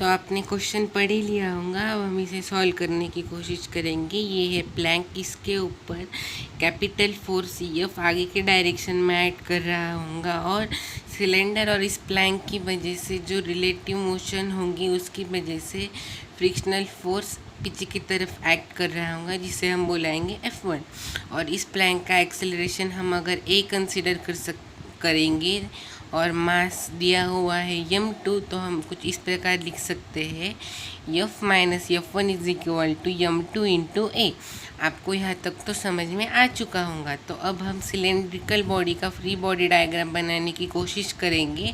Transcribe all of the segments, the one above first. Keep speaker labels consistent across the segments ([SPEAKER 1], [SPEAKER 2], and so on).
[SPEAKER 1] तो आपने क्वेश्चन पढ़ ही लिया होगा। अब हम इसे सॉल्व करने की कोशिश करेंगे। ये है प्लैंक, इसके ऊपर कैपिटल फोर्स F आगे के डायरेक्शन में ऐड कर रहा होगा और सिलेंडर और इस प्लैंक की वजह से जो रिलेटिव मोशन होगी उसकी वजह से फ्रिक्शनल फोर्स पीछे की तरफ एक्ट कर रहा होगा, जिसे हम बुलाएंगे F1। और इस प्लैंक का एक्सेलरेशन हम अगर A कंसिडर करेंगे और मास दिया हुआ है m2, तो हम कुछ इस प्रकार लिख सकते हैं F minus F1 is equal to m2 into A. आपको यहाँ तक तो समझ में आ चुका होगा। तो अब हम सिलेंड्रिकल बॉडी का फ्री बॉडी डायग्राम बनाने की कोशिश करेंगे।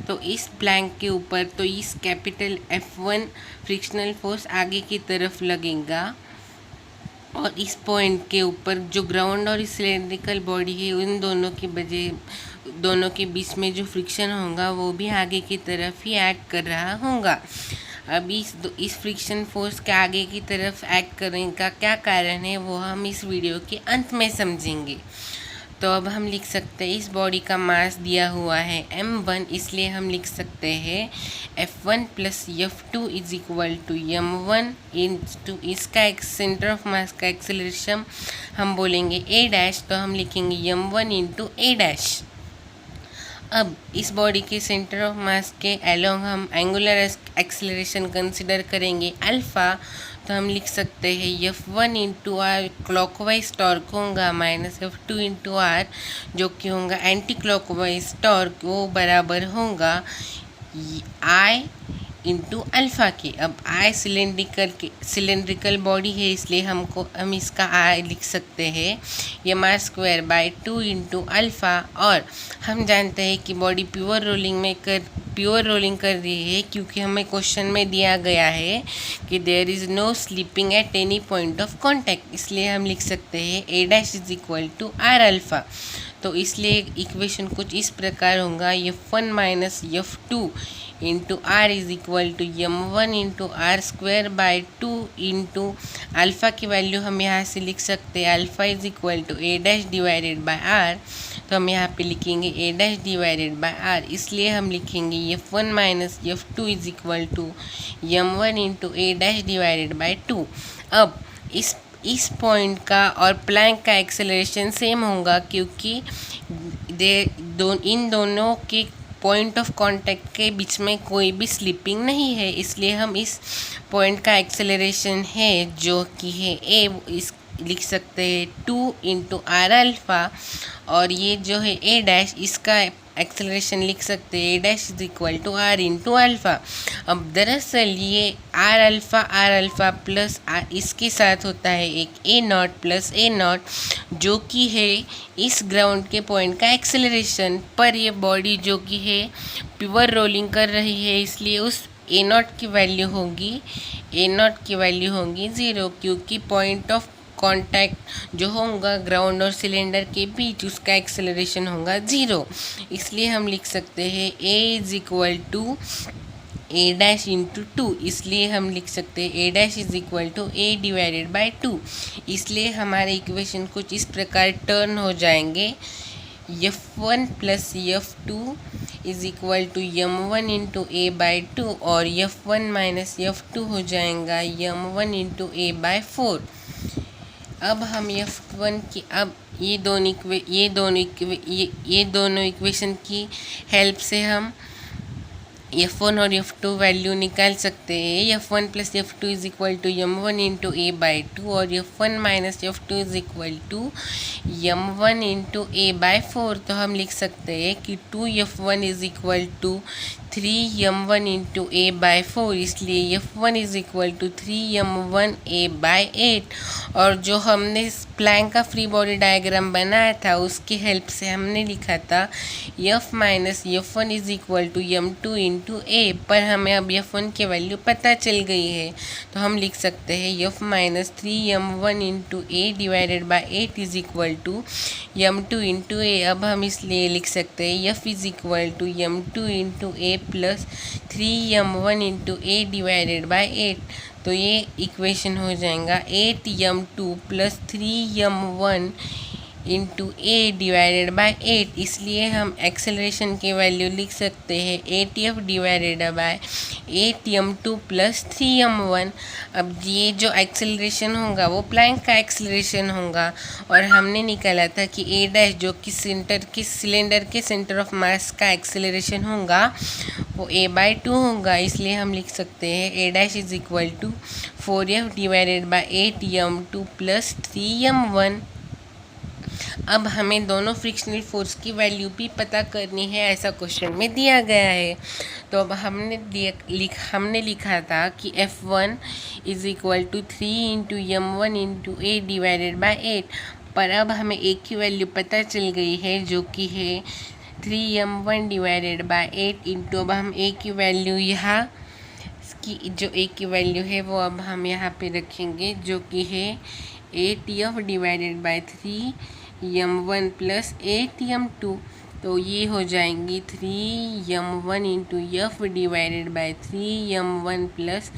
[SPEAKER 1] तो इस प्लैंक के ऊपर तो इस कैपिटल F1 फ्रिक्शनल फोर्स आगे की तरफ लगेगा और इस पॉइंट के ऊपर जो ग्राउंड और सिलेंड्रिकल बॉडी है उन दोनों के बीच में जो फ्रिक्शन होगा वो भी आगे की तरफ ही एक्ट कर रहा होगा। अब इस फ्रिक्शन फोर्स के आगे की तरफ एक्ट करने का क्या कारण है वो हम इस वीडियो के अंत में समझेंगे। तो अब हम लिख सकते हैं इस बॉडी का मास दिया हुआ है m1, इसलिए हम लिख सकते हैं F1 plus F2 is equal to m1 into इसका सेंटर ऑफ मास का एक्सेलरेशन हम बोलेंगे a डैश, तो हम लिखेंगे m1 इंटू a डैश। अब इस बॉडी के सेंटर ऑफ मास के अलोंग हम एंगुलर एक्सेलरेशन कंसिडर करेंगे अल्फ़ा, तो हम लिख सकते हैं F1 into are clockwise torque होगा माइनस F2 इंटू आर जो कि होगा एंटी क्लॉकवाइज टॉर्क, वो बराबर होगा I इंटू अल्फ़ा के। अब I सिलेंड्रिकल बॉडी है, इसलिए हम इसका I लिख सकते हैं m r square by 2 into alpha. और हम जानते हैं कि बॉडी प्योर रोलिंग कर रही है, क्योंकि हमें क्वेश्चन में दिया गया है कि there is no slipping at any point of contact, इसलिए हम लिख सकते हैं a dash is equal to r alpha. तो इसलिए इक्वेशन कुछ इस प्रकार होगा F1 minus F2 into R is equal to m1 into R square by 2 into alpha की वैल्यू हम यहाँ से लिख सकते हैं alpha is equal to a dash divided by R, तो हम यहाँ पे लिखेंगे a dash divided by R, इसलिए हम लिखेंगे F1 minus F2 is equal to m1 into a dash divided by 2। अब इस पॉइंट का और प्लैंक का एक्सेलरेशन सेम होगा, क्योंकि इन दोनों के पॉइंट ऑफ कांटेक्ट के बीच में कोई भी स्लिपिंग नहीं है, इसलिए हम इस पॉइंट का एक्सेलरेशन है जो कि है इस लिख सकते हैं 2 इंटू आर अल्फ़ा, और ये जो है a डैश इसका एक्सेलरेशन लिख सकते हैं a dash is equal to r into alpha. अब दरअसल ये r अल्फ़ा प्लस इसके साथ होता है एक a not plus a not, जो कि है इस ग्राउंड के पॉइंट का एक्सेलरेशन। पर ये बॉडी जो कि है प्योर रोलिंग कर रही है, इसलिए उस a नॉट की वैल्यू होगी 0, क्योंकि पॉइंट ऑफ कांटेक्ट जो होगा ग्राउंड और सिलेंडर के बीच उसका एक्सेलरेशन होगा 0। इसलिए हम लिख सकते हैं a is equal to a dash into 2, इसलिए हम लिख सकते हैं a dash is equal to a divided by 2। इसलिए हमारे इक्वेशन कुछ इस प्रकार टर्न हो जाएंगे F1 plus F2 is equal to m1 into a by 2, और F1 माइनस F2 हो जाएगा m1 इंटू a बाई 4। अब हम F1 की ये दोनों इक्वेशन की हेल्प से हम F1 और F2 वैल्यू निकाल सकते हैं। F1 plus F2 is equal to m1 into a by 2, और F1 minus F2 is equal to m1 into a by 4। तो हम लिख सकते हैं कि 2F1 is equal to 3m1 into a by 4, इसलिए F1 is equal to 3m1 a by 8। और जो हमने प्लैंक का फ्री बॉडी डायग्राम बनाया था उसकी हेल्प से हमने लिखा था F minus F1 is equal to m2 into a, पर हमें अब F1 की वैल्यू पता चल गई है, तो हम लिख सकते हैं F minus 3m1 into a divided by 8 is equal to m2 into a। अब हम इसलिए लिख सकते हैं F is equal to m2 into a plus 3m1 into a divided by 8। तो ये इक्वेशन हो जाएगा 8m2 plus 3m1 into A divided by 8, इसलिए हम एक्सेलरेशन की वैल्यू लिख सकते हैं ATF divided by 8m2 plus 3m1। अब ये जो एक्सेलरेशन होगा वो प्लैंक का एक्सेलरेशन होगा, और हमने निकाला था कि ए डैश जो कि सिलेंडर के सेंटर ऑफ मास का एक्सेलरेशन होगा वो a/2 होगा, इसलिए हम लिख सकते हैं A dash is equal to 4f divided by 8m2 plus 3m1। अब हमें दोनों फ्रिक्शनल फोर्स की वैल्यू भी पता करनी है, ऐसा क्वेश्चन में दिया गया है। तो अब हमने लिखा था कि F1 is equal to 3 into m1 into A divided by 8, पर अब हमें ए की वैल्यू पता चल गई है जो कि है 3m1 डिवाइडेड बाय 8 इंटू, अब हम ए की वैल्यू यहाँ की जो ए की वैल्यू है वो अब हम यहाँ पे रखेंगे जो कि है ATF divided by 3m1 plus 8m2। तो ये हो जाएंगी 3m1 into F divided by 3m1 plus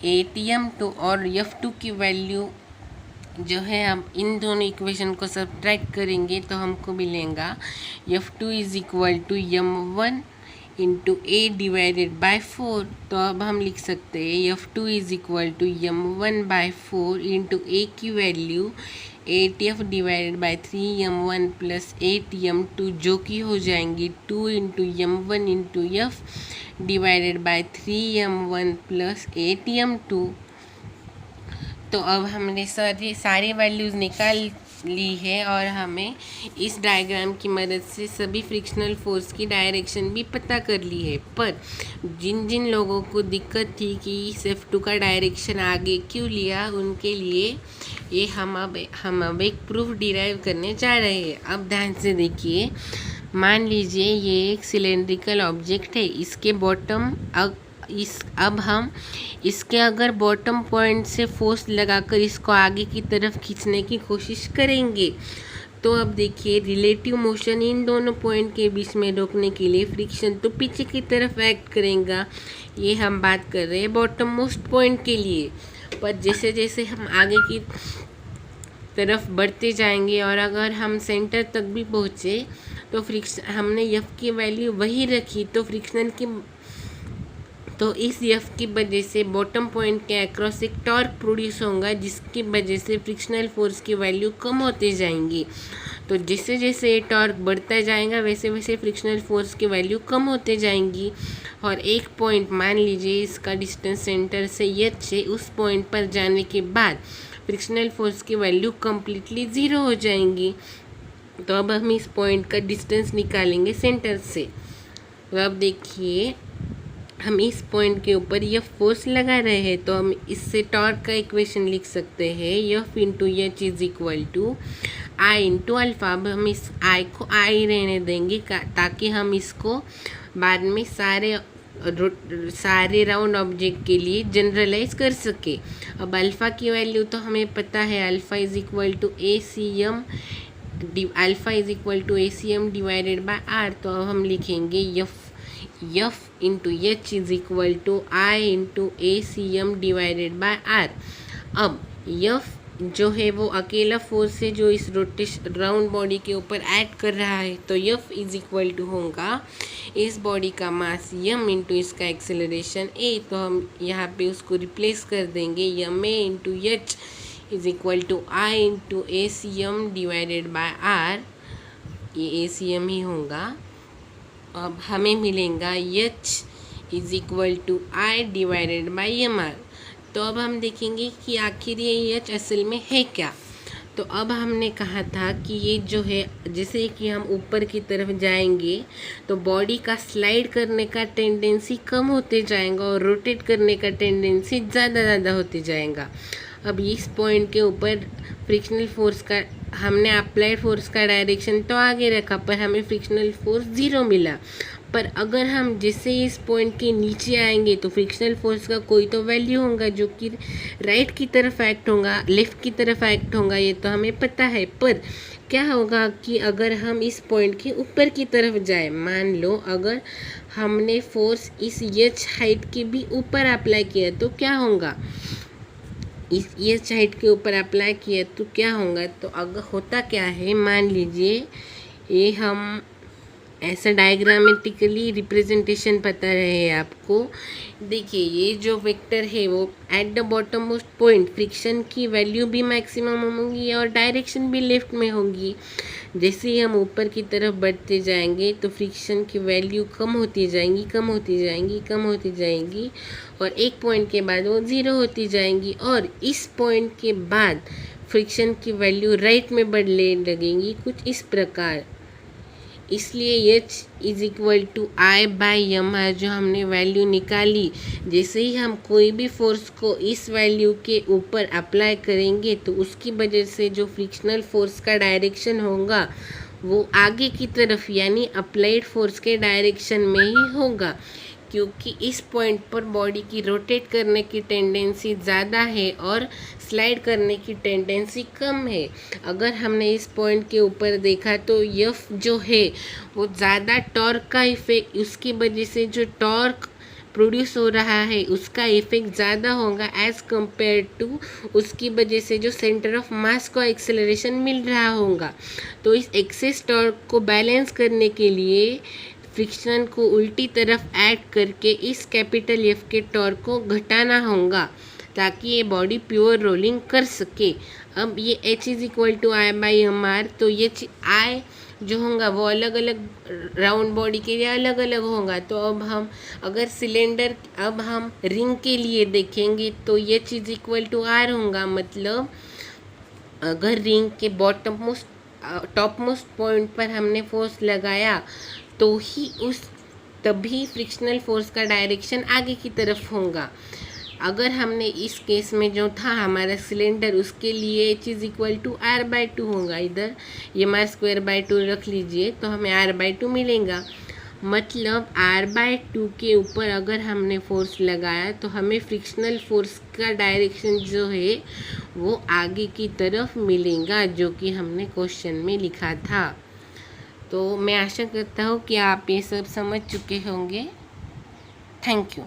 [SPEAKER 1] 8m2, और F2 की वैल्यू जो है हम इन दोनों इक्वेशन को सब्ट्रैक्ट करेंगे तो हमको मिलेगा F2 is equal to m1 into A divided by 4। तो अब हम लिख सकते हैं F2 is equal to m1 by 4 into A की वैल्यू ATF divided by 3m1 plus 8m2, जो कि हो जाएंगी 2 into m1 into F divided by 3m1 plus 8m2। तो अब हमने सारी वैल्यूज़ निकाल ली है, और हमें इस डायग्राम की मदद से सभी फ्रिक्शनल फोर्स की डायरेक्शन भी पता कर ली है। पर जिन जिन लोगों को दिक्कत थी कि F2 का डायरेक्शन आगे क्यों लिया, उनके लिए ये हम अब एक प्रूफ डिराइव करने जा रहे हैं। अब ध्यान से देखिए, मान लीजिए ये एक सिलेंड्रिकल ऑब्जेक्ट है, इसके बॉटम अब हम इसके अगर बॉटम पॉइंट से फोर्स लगाकर इसको आगे की तरफ खींचने की कोशिश करेंगे, तो अब देखिए रिलेटिव मोशन इन दोनों पॉइंट के बीच में रोकने के लिए फ्रिक्शन तो पीछे की तरफ एक्ट करेगा। ये हम बात कर रहे हैं बॉटम मोस्ट पॉइंट के लिए। पर जैसे जैसे हम आगे की तरफ बढ़ते जाएंगे और अगर हम सेंटर तक भी पहुँचे तो फ्रिक्शन हमने एफ की वैल्यू वही रखी, तो इस एफ की वजह से बॉटम पॉइंट के अक्रॉस एक टॉर्क प्रोड्यूस होगा, जिसकी वजह से फ्रिक्शनल फोर्स की वैल्यू कम होती जाएंगी। तो जैसे जैसे ये टॉर्क बढ़ता जाएगा वैसे वैसे फ्रिक्शनल फोर्स की वैल्यू कम होते जाएंगी। और एक पॉइंट मान लीजिए इसका डिस्टेंस सेंटर से एच है, उस पॉइंट पर जाने के बाद फ्रिक्शनल फोर्स की वैल्यू कम्प्लीटली ज़ीरो हो जाएंगी। तो अब हम इस पॉइंट का डिस्टेंस निकालेंगे सेंटर से। तो अब देखिए हम इस पॉइंट के ऊपर यह फोर्स लगा रहे हैं, तो हम इससे टॉर्क का इक्वेशन लिख सकते हैं F into H is equal to I into alpha. अब हम इस आई को आई रहने देंगे ताकि हम इसको बाद में सारे राउंड ऑब्जेक्ट के लिए जनरलाइज कर सके। अब अल्फ़ा की वैल्यू तो हमें पता है, alpha is equal to ACM divided by R. तो अब हम लिखेंगे F into H is equal to I into ACM divided by R. अब एफ जो है वो अकेला फोर्स है जो इस राउंड बॉडी के ऊपर एक्ट कर रहा है, तो एफ इज इक्वल टू होगा इस बॉडी का मास m इंटू इसका एक्सेलरेशन a। तो हम यहाँ पे उसको रिप्लेस कर देंगे, m a into H is equal to I into ACM divided by R, ये ACM ही होगा। अब हमें मिलेगा h is equal to I divided by mr। तो अब हम देखेंगे कि आखिर ये h असल में है क्या। तो अब हमने कहा था कि ये जो है जैसे कि हम ऊपर की तरफ जाएंगे तो बॉडी का स्लाइड करने का टेंडेंसी कम होते जाएगा और रोटेट करने का टेंडेंसी ज़्यादा होते जाएगा। अब इस पॉइंट के ऊपर फ्रिक्शनल फोर्स का हमने अप्लाइड फोर्स का डायरेक्शन तो आगे रखा, पर हमें फ्रिक्शनल फोर्स 0 मिला। पर अगर हम जैसे इस पॉइंट के नीचे आएंगे तो फ्रिक्शनल फोर्स का कोई तो वैल्यू होगा जो कि राइट की तरफ एक्ट होगा, लेफ़्ट की तरफ एक्ट होगा, ये तो हमें पता है। पर क्या होगा कि अगर हम इस पॉइंट के ऊपर की तरफ जाए, मान लो अगर हमने फोर्स इस एच हाइट के भी ऊपर अप्लाई किया तो क्या होगा, ये साइड के ऊपर अप्लाई किया तो क्या होगा, तो अगर होता क्या है, मान लीजिए ये हम ऐसा डायग्रामेटिकली रिप्रेजेंटेशन पता रहे आपको। देखिए ये जो वेक्टर है वो at the bottom most point friction की वैल्यू भी मैक्सिमम होगी और डायरेक्शन भी लेफ्ट में होगी। जैसे ही हम ऊपर की तरफ बढ़ते जाएंगे तो फ्रिक्शन की वैल्यू कम होती जाएंगी, कम होती जाएंगी, कम होती जाएंगी और एक पॉइंट के बाद वो ज़ीरो होती जाएंगी और इस पॉइंट के बाद फ्रिक्शन की वैल्यू राइट में बढ़ने लगेंगी कुछ इस प्रकार। इसलिए H is equal to I by M R जो हमने वैल्यू निकाली, जैसे ही हम कोई भी फोर्स को इस वैल्यू के ऊपर अप्लाई करेंगे तो उसकी वजह से जो फ्रिक्शनल फोर्स का डायरेक्शन होगा वो आगे की तरफ यानी अप्लाइड फोर्स के डायरेक्शन में ही होगा, क्योंकि इस पॉइंट पर बॉडी की रोटेट करने की टेंडेंसी ज़्यादा है और स्लाइड करने की टेंडेंसी कम है। अगर हमने इस पॉइंट के ऊपर देखा तो यफ जो है वो ज़्यादा टॉर्क का इफेक्ट, उसकी वजह से जो टॉर्क प्रोड्यूस हो रहा है उसका इफेक्ट ज़्यादा होगा एज़ कम्पेयर टू उसकी वजह से जो सेंटर ऑफ मास को एक्सेलरेशन मिल रहा होगा। तो इस एक्सेस टॉर्क को बैलेंस करने के लिए फ्रिक्शन को उल्टी तरफ ऐड करके इस कैपिटल एफ के टॉर्क को घटाना होगा ताकि ये बॉडी प्योर रोलिंग कर सके। अब ये H is equal to I by M R, तो ये आई जो होगा वो अलग अलग राउंड बॉडी के लिए अलग अलग होगा। तो अब हम अगर सिलेंडर, अब हम रिंग के लिए देखेंगे तो H is equal to R होगा। मतलब अगर रिंग के bottom most top most point पर हमने फोर्स लगाया तो ही तभी फ्रिक्शनल फोर्स का डायरेक्शन आगे की तरफ होगा। अगर हमने इस केस में जो था हमारा सिलेंडर, उसके लिए H is equal to R by two होगा। इधर ये मार स्क्वायर बाई टू रख लीजिए तो हमें आर बाई टू मिलेगा। मतलब आर बाई टू के ऊपर अगर हमने फोर्स लगाया तो हमें फ्रिक्शनल फोर्स का डायरेक्शन जो है वो आगे की तरफ मिलेगा, जो कि हमने क्वेश्चन में लिखा था। तो मैं आशा करता हूँ कि आप ये सब समझ चुके होंगे। Thank you.